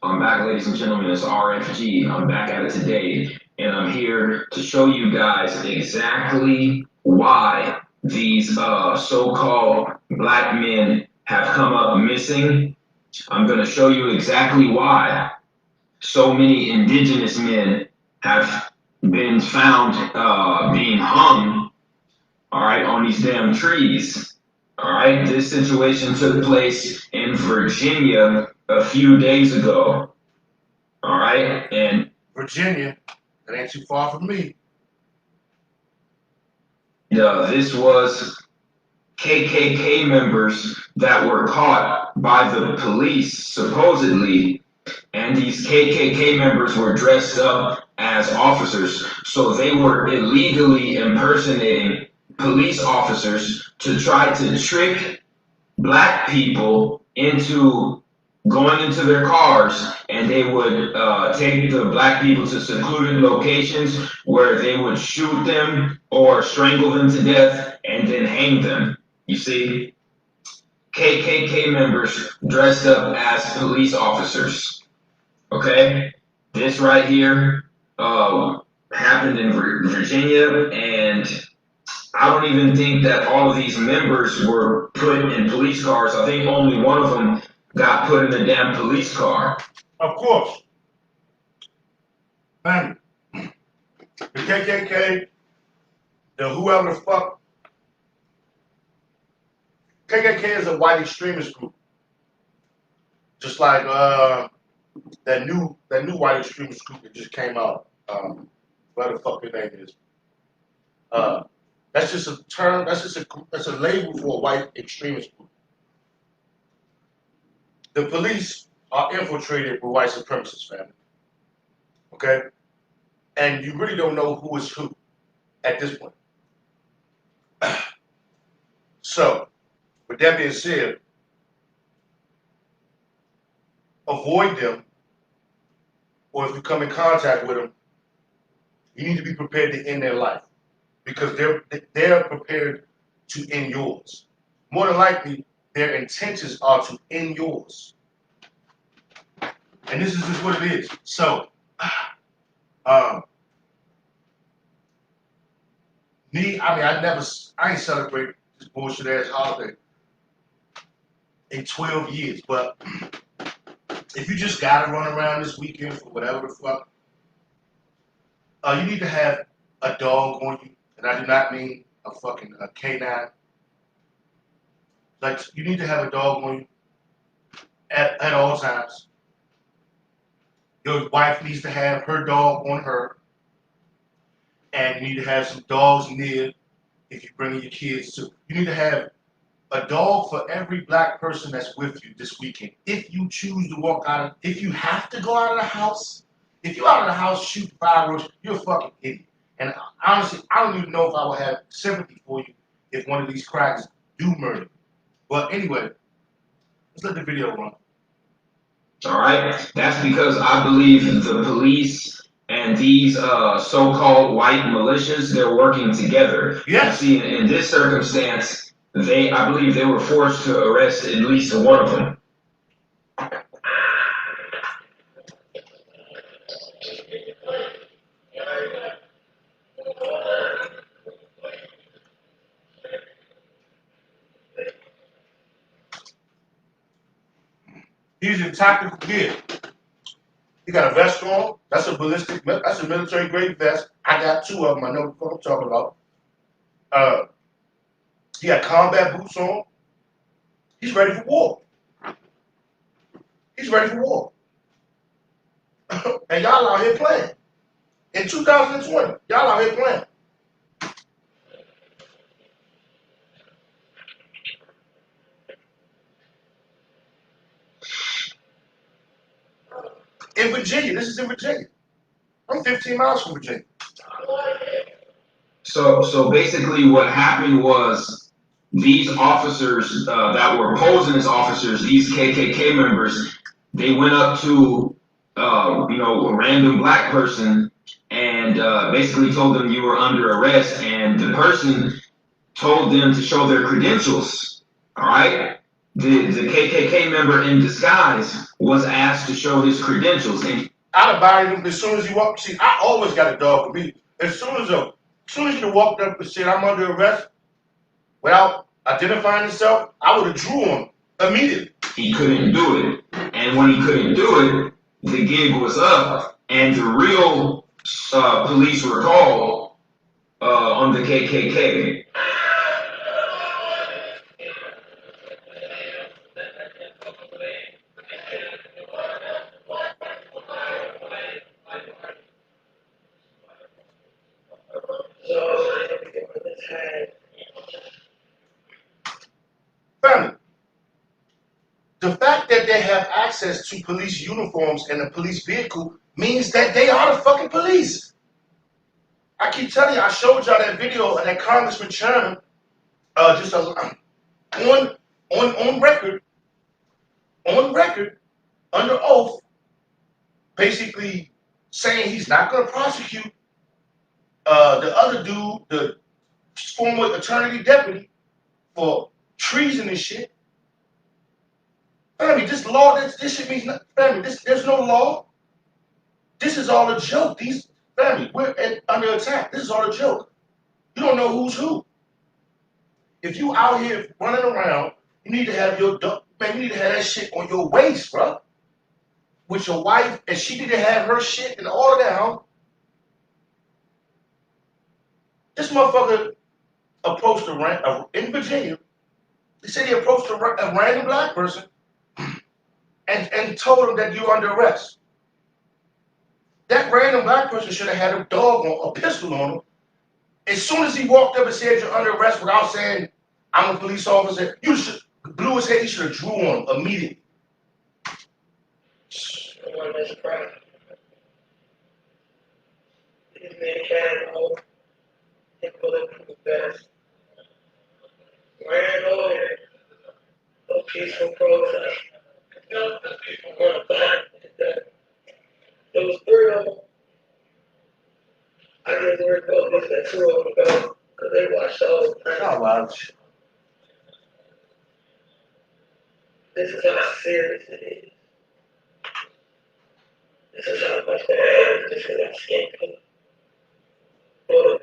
I'm back, ladies and gentlemen. It's RFG. I'm back at it today, and I'm here to show you guys exactly why these so-called black men have come up missing. I'm going to show you exactly why so many indigenous men have been found being hung, all right, on these damn trees. All right, this situation took place in Virginia a few days ago. All right, and Virginia, that ain't too far from me. this was KKK members that were caught by the police, supposedly, and these KKK members were dressed up as officers, so they were illegally impersonating police officers to try to trick black people into going into their cars, and they would take the black people to secluded locations where they would shoot them or strangle them to death and then hang them. You see, KKK members dressed up as police officers. Okay, this right here happened in Virginia, and I don't even think that all of these members were put in police cars. I think only one of them got put in the damn police car. Of course. Man, the KKK, the whoever the fuck. KKK is a white extremist group. Just like that new white extremist group that just came out. What the fuck their name is. That's just a term, that's a label for a white extremist group. The police are infiltrated with white supremacists, family. Okay? And you really don't know who is who at this point. So, with that being said, avoid them, or if you come in contact with them, you need to be prepared to end their life because they're prepared to end yours. More than likely, their intentions are to end yours. And this is just what it is. So, I ain't celebrate this bullshit ass holiday in 12 years. But if you just gotta run around this weekend for whatever the fuck, you need to have a dog on you, and I do not mean a fucking canine. Like you need to have a dog on you at all times. Your wife needs to have her dog on her, and you need to have some dogs near if you're bringing your kids too. You need to have a dog for every black person that's with you this weekend. If you choose to walk out, if you have to go out of the house, if you're out of the house shooting fireworks, you're a fucking idiot. And honestly, I don't even know if I would have sympathy for you if one of these crackers do murder you. But anyway, let's let the video run. All right, that's because I believe the police and these so-called white militias, they're working together. Yes. See, in this circumstance, I believe they were forced to arrest at least one of them. He's in tactical gear. He got a vest on. That's a military grade vest. I got two of them. I know what I'm talking about. He got combat boots on. He's ready for war. He's ready for war. And y'all out here playing. In 2020, y'all out here playing. In Virginia, this is in Virginia. I'm 15 miles from Virginia. So basically, what happened was these officers that were posing as officers, these KKK members, they went up to a random black person and basically told them you were under arrest, and the person told them to show their credentials. All right. the KKK member in disguise was asked to show his credentials, and I'd have buried him as soon as he walked. See, I always got a dog with me. As soon as he walked up and said, "I'm under arrest," without identifying himself, I would have drew him immediately. he couldn't do it. And when he couldn't do it, the gig was up, and the real police were called on the KKK. Family, the fact that they have access to police uniforms and a police vehicle means that they are the fucking police. I keep telling you, I showed y'all that video of that Congressman Chairman, on record, under oath, basically saying he's not going to prosecute the other dude, the former attorney deputy, for treason and shit. Family, this law, this shit means nothing. Family, there's no law. This is all a joke. Family, we're under attack. This is all a joke. You don't know who's who. If you out here running around, you need to have you need to have that shit on your waist, bro. With your wife, and she need to have her shit and all of that, huh? This motherfucker approached in Virginia. They said he approached a random black person and told him that you're under arrest. That random black person should have had a pistol on him. As soon as he walked up and said you're under arrest without saying I'm a police officer, you should blew his head. He should have drew on him immediately. That's crap. This man carried over his bulletproof vest. Ran over a peaceful protest. There was 3 of them. I just recall this that 2 of them go because they watched all the time. Oh, wow. This is how serious it is. This is how much they have. This is our skin color.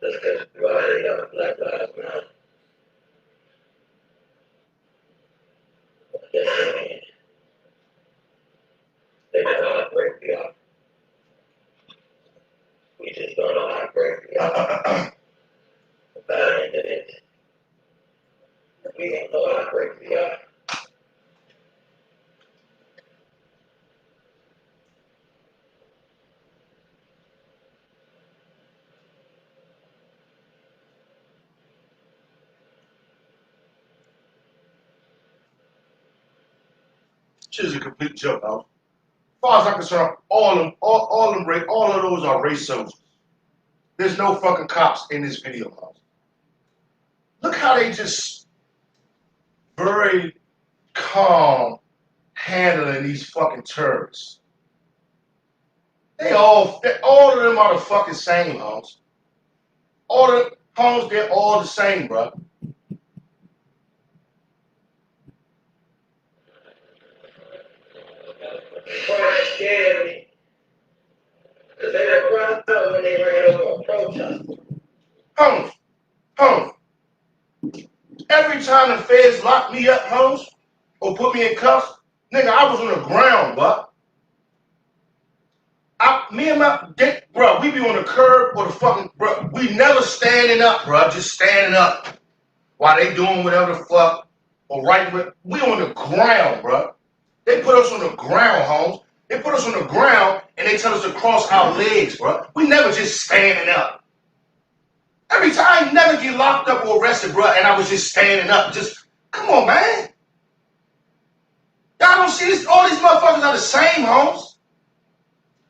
Let's get riding on Black Lives Matter. They know how to break the up. We just don't know how to break the up. About into this. We don't know how to break the up. Shit is a complete joke, huh? As far as I'm concerned, all of those are race soldiers. There's no fucking cops in this video, huh? Look how they just very calm handling these fucking terrorists. All of them are the fucking same, homes. All the homes, they're all the same, bro. It scared me. Because they were run out when they ran over a protest. Holmes. Every time the feds locked me up, Holmes, or put me in cuffs, nigga, I was on the ground, bro. Bro, we be on the curb or the fucking, bro, we never standing up, bro, just standing up while they doing whatever the fuck, or we on the ground, bro. They put us on the ground, Holmes. They put us on the ground and they tell us to cross our legs, bro. We never just standing up. Every time I never get locked up or arrested, bro, and I was just standing up. Just, come on, man. Y'all don't see this? All these motherfuckers are the same, Holmes.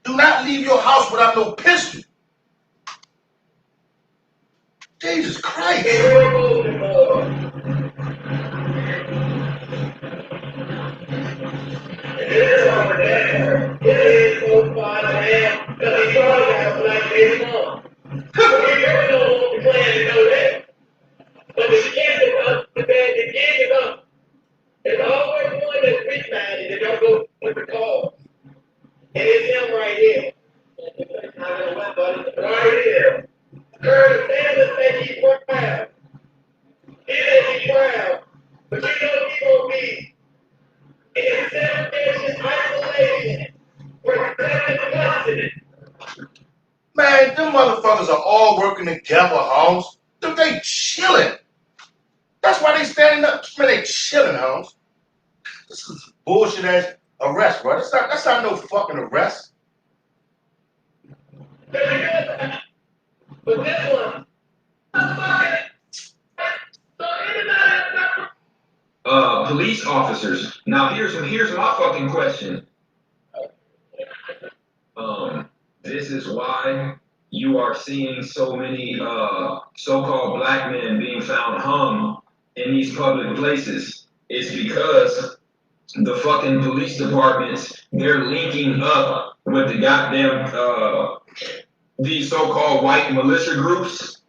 Do not leave your house without no pistol. Jesus Christ. But street man and they don't go with the car. And it's him right here. Right here. Colonel Sanders said he's proud. He said he's proud. But you know he gonna be in segregation, isolation, protected custody. Man, them motherfuckers are all working together, Holmes. They chilling. That's why they standing up. Man, they chilling, Holmes. This is bullshit ass arrest, bro. That's not no fucking arrest. But this one, Police officers. Now here's my fucking question. This is why you are seeing so many so-called black men being found hung in these public places. It's because the fucking police departments, they're linking up with the goddamn these so-called white militia groups,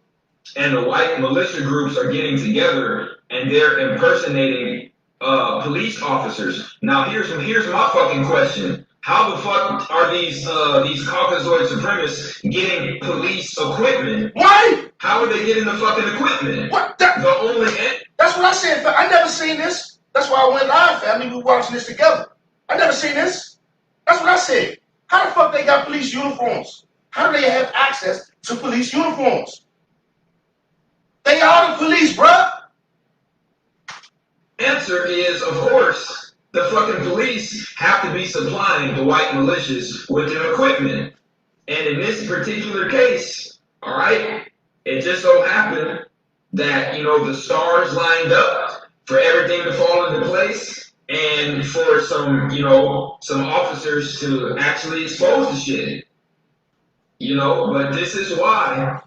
and the white militia groups are getting together and they're impersonating police officers. Now here's my fucking question. How the fuck are these Caucasoid supremacists getting police equipment? Why? How are they getting the fucking equipment? What? The only That's what I said. I never seen this. That's why I went live, family. We watching this together. I never seen this. That's what I said. How the fuck they got police uniforms? How do they have access to police uniforms? They are the police, bruh. answer is, of course, the fucking police have to be supplying the white militias with their equipment. And in this particular case, all right, it just so happened that, you know, the stars lined up for everything to fall into place and for some, you know, some officers to actually expose the shit. You know, but this is why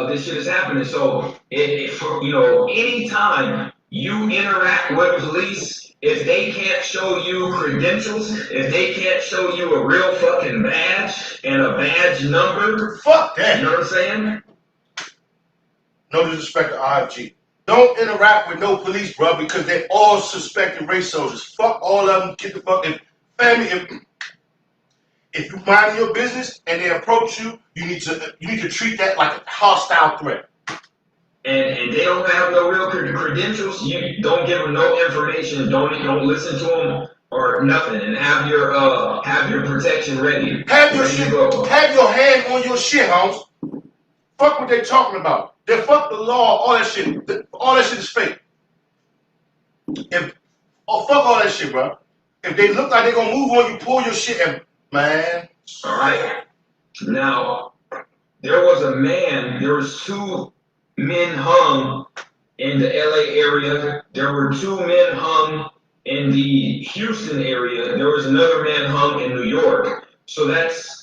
this shit is happening. So, you know, anytime you interact with police, if they can't show you credentials, if they can't show you a real fucking badge and a badge number, Fuck that. you know what I'm saying? No disrespect to IFG. Don't interact with no police, bro, because they're all suspected race soldiers. Fuck all of them. Get the fuck in. Family, if you mind your business and they approach you, you need to treat that like a hostile threat. And they don't have no real credentials. You don't give them no information. Don't listen to them or nothing. And have your protection ready. Have your Ready to shit. go. Have your hand on your shit, Holmes. Fuck what they talking about. They fuck the law. All that shit. All that shit is fake. Fuck all that shit, bro. If they look like they gonna move on you, pull your shit and man. All right. Now, there was two men hung in the LA area. There were two men hung in the Houston area. There was another man hung in New York. So that's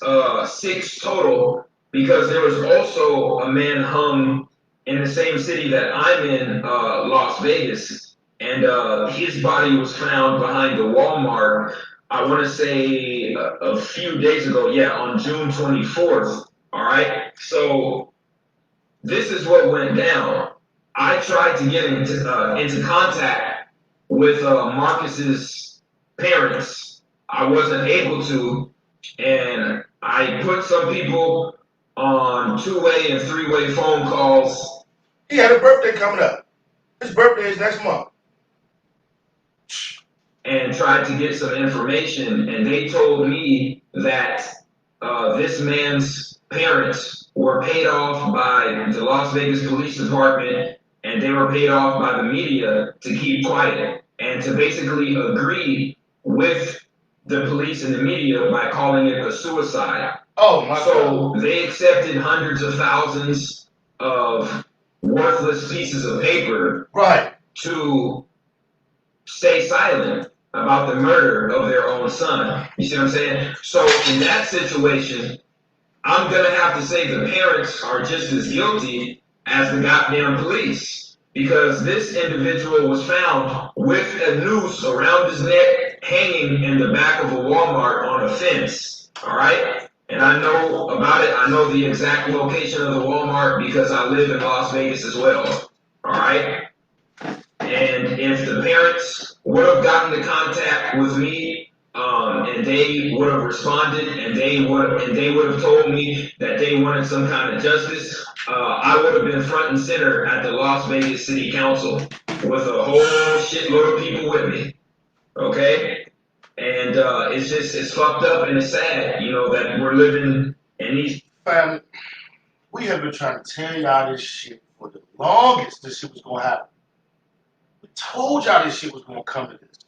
6 total, because there was also a man hung in the same city that I'm in, Las Vegas. And his body was found behind the Walmart, I want to say a few days ago. Yeah, on June 24th. All right. So this is what went down. I tried to get into contact with Marcus's parents. I wasn't able to, and I put some people on 2-way and 3-way phone calls. He had a birthday coming up. His birthday is next month. And tried to get some information, and they told me that this man's parents were paid off by the Las Vegas Police Department, and they were paid off by the media to keep quiet and to basically agree with the police and the media by calling it a suicide. Oh my God. So they accepted hundreds of thousands of worthless pieces of paper, Right. to stay silent about the murder of their own son. You see what I'm saying? So in that situation, I'm going to have to say the parents are just as guilty as the goddamn police, because this individual was found with a noose around his neck, hanging in the back of a Walmart on a fence. All right? And I know about it. I know the exact location of the Walmart because I live in Las Vegas as well. All right? And if the parents would have gotten the contact contact with me, and they would have responded, and they would have told me that they wanted some kind of justice, I would have been front and center at the Las Vegas City Council with a whole shitload of people with me. Okay? And it's fucked up and it's sad, you know, that we're living in these. Family, we have been trying to tell y'all this shit for the longest. This shit was gonna happen. We told y'all this shit was gonna come to this.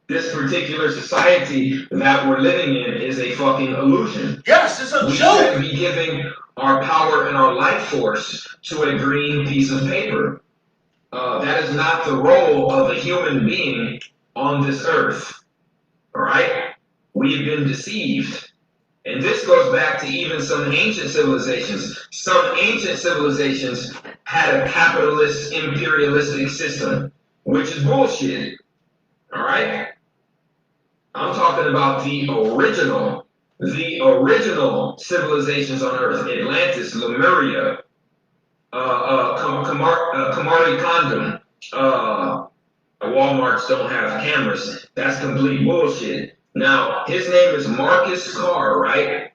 This particular society that we're living in is a fucking illusion. Yes, it's a We joke. shouldn't be giving our power and our life force to a green piece of paper. That is not the role of a human being on this earth. All right? We've been deceived. And this goes back to even some ancient civilizations. Some ancient civilizations had a capitalist, imperialistic system, which is bullshit. All right? I'm talking about the original civilizations on Earth: Atlantis, Lemuria, Kamari Condom. Walmarts don't have cameras. That's complete bullshit. Now, his name is Marcus Carr, right?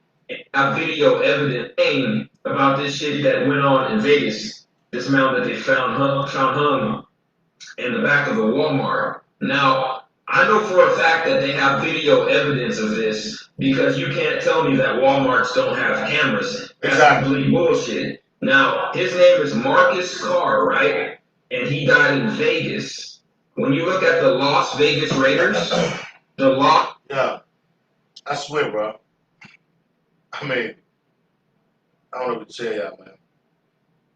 A video evidence saying about this shit that went on in Vegas. This man that they found hung in the back of a Walmart. Now, I know for a fact that they have video evidence of this because you can't tell me that Walmarts don't have cameras. That's complete bullshit. Now, his name is Marcus Carr, right? And he died in Vegas. When you look at the Las Vegas Raiders, Yeah, I swear, bro. I mean, I don't know what to tell y'all, man.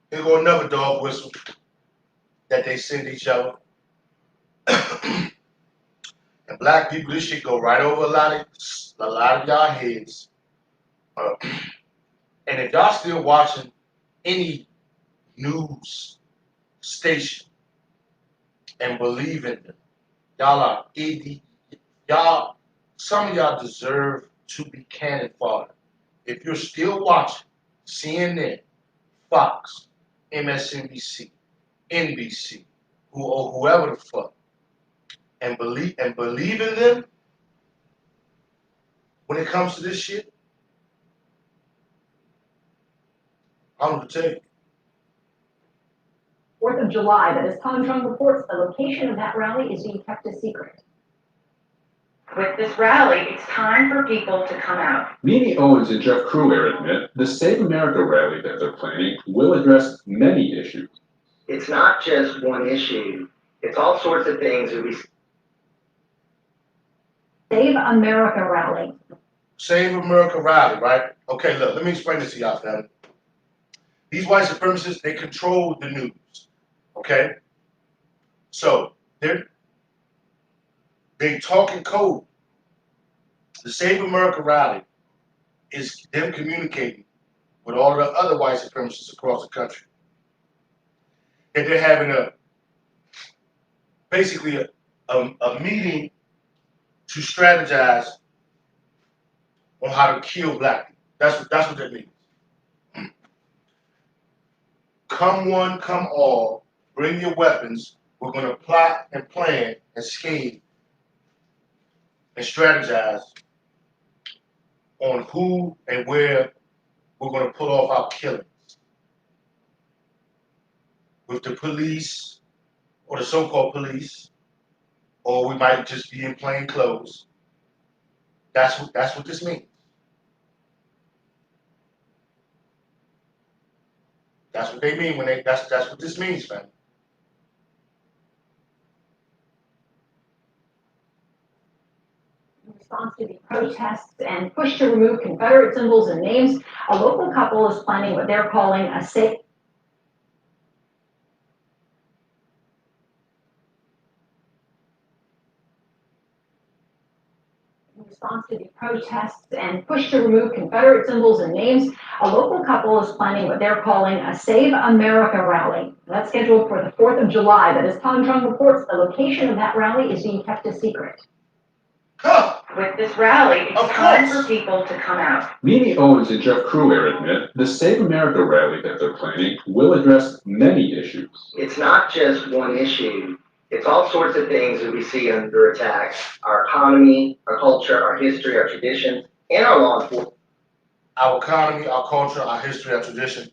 Here go another dog whistle that they send each other. And black people, this shit go right over a lot of y'all heads. And if y'all still watching any news station and believe in them, y'all are idiots. Y'all, some of y'all deserve to be cannon fodder. If you're still watching CNN, Fox, MSNBC, NBC, or whoever the fuck, and believe in them when it comes to this shit, I don't know what to tell you. 4th of July, that is, Tom Chung reports the location of that rally is being kept a secret. With this rally, it's time for people to come out. Mimi Owens and Jeff Cruier admit the Save America rally that they're planning will address many issues. It's not just one issue. It's all sorts of things that we... Save America rally. Save America rally, right? Okay, look, let me explain this to y'all, family. These white supremacists, they control the news, okay? So, they talk in code. The Save America rally is them communicating with all of the other white supremacists across the country. And they're having basically a meeting to strategize on how to kill black people. That's what that means. Come one, come all, bring your weapons. We're going to plot and plan and scheme and strategize on who and where we're going to pull off our killings. With the police, or the so-called police, or we might just be in plain clothes. That's what this means. That's what they mean when that's what this means, man. In response to the protests and push to remove Confederate symbols and names, a local couple is planning what they're calling a safe. In response to the protests and push to remove Confederate symbols and names, a local couple is planning what they're calling a Save America rally. That's scheduled for the 4th of July. That is, Tom Chung reports the location of that rally is being kept a secret. Huh. With this rally, it's Of time course. for people to come out. Mimi Owens and Jeff Cruier admit the Save America rally that they're planning will address many issues. It's not just one issue. It's all sorts of things that we see under attack. Our economy, our culture, our history, our traditions, and our law enforcement. Our economy, our culture, our history, our tradition.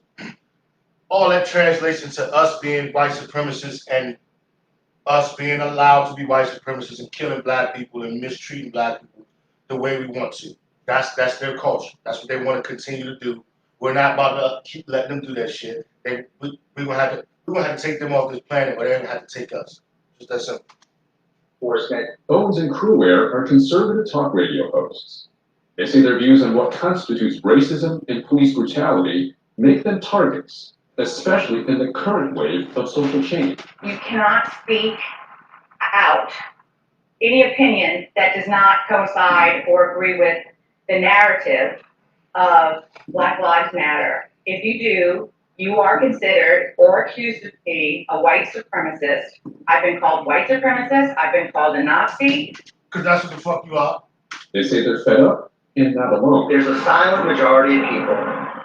All that translates into us being white supremacists and us being allowed to be white supremacists and killing black people and mistreating black people the way we want to. That's their culture. That's what they want to continue to do. We're not about to keep letting them do that shit. We're gonna have to take them off this planet, but they're gonna have to take us. Just that simple. Enforcement. Owens and Cruware are conservative talk radio hosts. They say their views on what constitutes racism and police brutality make them targets, especially in the current wave of social change. You cannot speak out any opinion that does not coincide or agree with the narrative of Black Lives Matter. If you do, you are considered or accused of being a white supremacist. I've been called white supremacist. I've been called a Nazi. Because that's what the fuck you are. They say they're fed up and not alone. There's a silent majority of people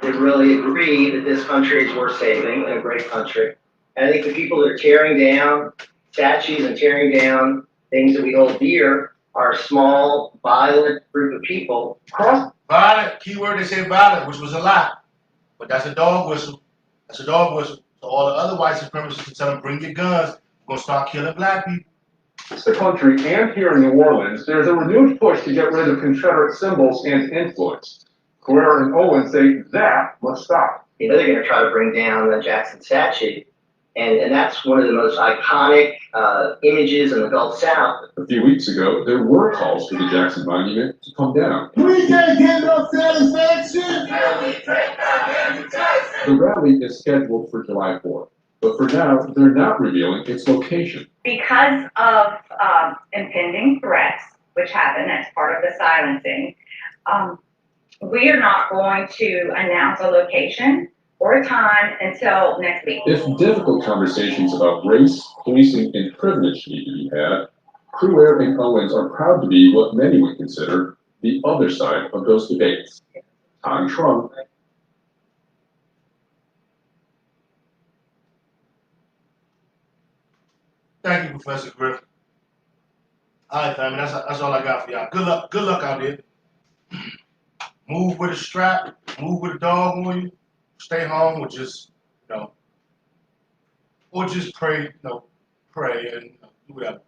that really agree that this country is worth saving and a great country. And I think the people that are tearing down statues and tearing down things that we hold dear are a small, violent group of people. Violent, keyword, they say violent, which was a lie. But that's a dog whistle. That's a dog whistle. So all the other white supremacists can tell them, bring your guns. We're going to start killing black people. Across the country and here in New Orleans, there's a renewed push to get rid of Confederate symbols and influence. Cruware and Owens say that must stop. You know they're going to try to bring down the Jackson statue. And that's one of the most iconic images in the Gulf South. A few weeks ago, there were calls for the Jackson Monument to come down. We can't get no satisfaction. The rally is scheduled for July 4th, but for now, they're not revealing its location. Because of impending threats, which happen as part of the silencing, we are not going to announce a location or a time until next week. If difficult conversations about race, policing, and privilege need to be had, Cruware and Owens are proud to be what many would consider the other side of those debates. I'm Trump. Thank you, Professor Griffin. All right, family, that's all I got for y'all. Good luck out there. Move with a strap, move with a dog on you, stay home, or just, or just pray, pray and do whatever.